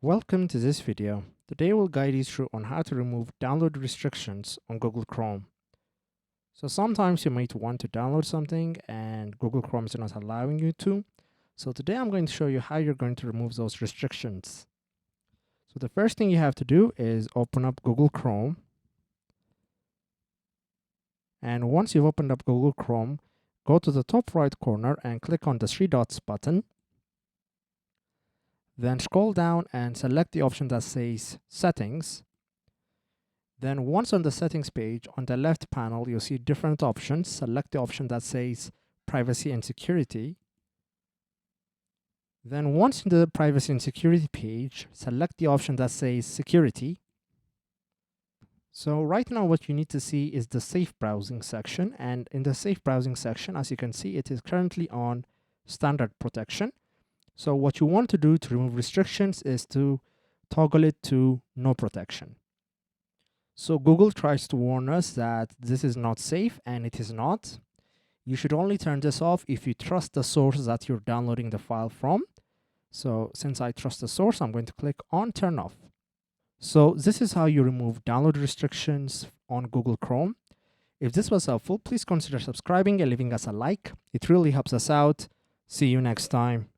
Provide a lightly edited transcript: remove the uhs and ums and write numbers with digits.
Welcome to this video. Today we'll guide you through on how to remove download restrictions on Google Chrome. So sometimes you might want to download something and Google Chrome is not allowing you to. So today I'm going to show you how you're going to remove those restrictions. So the first thing you have to do is open up Google Chrome. And once you've opened up Google Chrome, go to the top right corner and click on the three dots button. Then scroll down and select the option that says Settings. Then once on the settings page, on the left panel, you'll see different options. Select the option that says Privacy and Security. Then once in the Privacy and Security page, select the option that says Security. So right now what you need to see is the Safe Browsing section. And in the Safe Browsing section, as you can see, it is currently on Standard Protection. So what you want to do to remove restrictions is to toggle it to No Protection. So Google tries to warn us that this is not safe, and it is not. You should only turn this off if you trust the source that you're downloading the file from. So since I trust the source, I'm going to click on Turn Off. So this is how you remove download restrictions on Google Chrome. If this was helpful, please consider subscribing and leaving us a like. It really helps us out. See you next time.